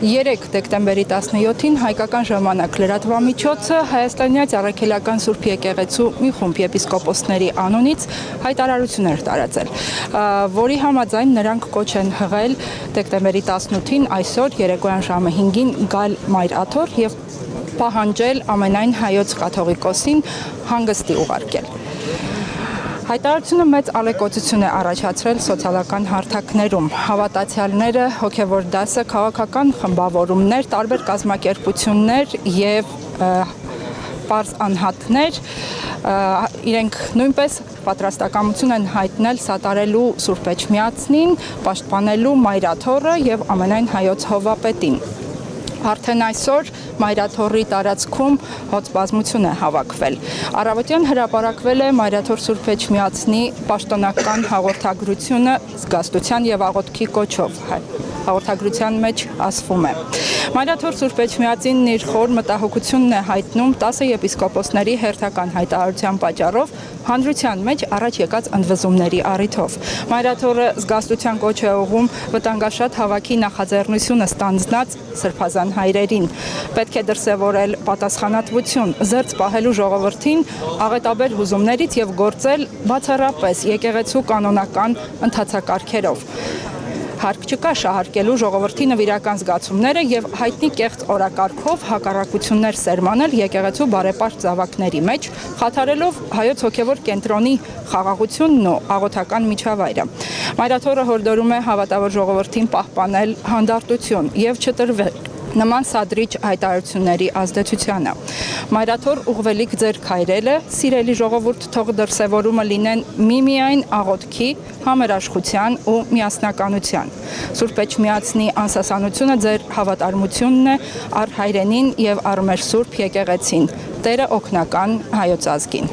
3 դեկտեմբերի 17-ին հայկական ժամանակ լրատվամիջոցը հայաստանյաց առաքելական Սուրբ եկեղեցու մի խումբ եպիսկոպոսների անունից հայտարարություն էր տարածել, որի համաձայն նրանք կոչ են հղել դեկտեմբերի 18-ին այսօր երեկոյան ժամը 5-ին գալ Մայր Աթոռ եւ պահանջել ամենայն հայոց կաթողիկոսին հանգստի ուղարկել։ Հայտարարությունը մեծ ալեկոծություն է առաջացրել սոցիալական հարթակներում։ Հավատացյալները, հոգևոր դասը, քաղաքական խմբավորումներ, տարբեր կազմակերպություններ եւ պարզ անհատներ իրենք նույնպես պատրաստակամություն են հայտնել սատարելու Սուրբ Էջմիածնին, պաշտպանելու Մայր Աթոռը եւ ամենայն հայոց հովվապետին։ Արդեն այսօր Մայր Աթոռի տարածքում հոծ բազմություն է հավաքվել։ Առավոտյան հրապարակվել է Մայր Աթոռ Սուրբ Էջմիածնի պաշտոնական հաղորդագրությունը զգաստության եւ աղոթքի կոչով։ Հաղորդագրության մեջ ասվում է. Մայր Աթոռ Սուրբ Էջմիածինն իր խոր մտահոգությունն է հայտնում 10 եպիսկոպոսների հերթական հայտարարության պատճառով հանրության մեջ առաջ եկած ընդվզումների առիթով։ Մայր Աթոռը զգաստության կոչ է ուղղում վտանգաշատ հավաքի նախաձեռնությունը ստանձնած սրբազան հայրերին։ Պետք է դրսևորել պատասխանատվություն, զերծ պահելու ժողովրդին աղետաբեր հուզումներից եւ գործել բացառապես եկեղեցու կանոնական ընթացակարգերով։ Հարկ չկա շահարկելու ժողովրդի նվիրական զգացումները եւ հայտնի կեղծ օրակարգով հակառակություններ սերմանել եկեղեցու բարեպաշտ զավակների մեջ, խաթարելով հայոց հոգևոր կենտրոնի խաղաղությունն ու աղոթական միջավայրը։ Մայր Աթոռը հորդորում է հավատավոր ժողովրդին պահպանել հանդարտություն եւ չտրվել նման սադրիչ հայտարարությունների ազդեցությանը։ Մայր Աթոռ ուղղվելիք ձեր քայլերը, սիրելի ժողովուրդ, թող դրսևորումը լինեն միմիայն աղոթքի, համերաշխության ու միասնականության։ Սուրբ Էջմիածնի անսասանությունը ձեր հավատարմությունն է առ հայրենին եւ առ մեր Սուրբ եկեղեցին։ Տերը օգնական հայոց ազգին։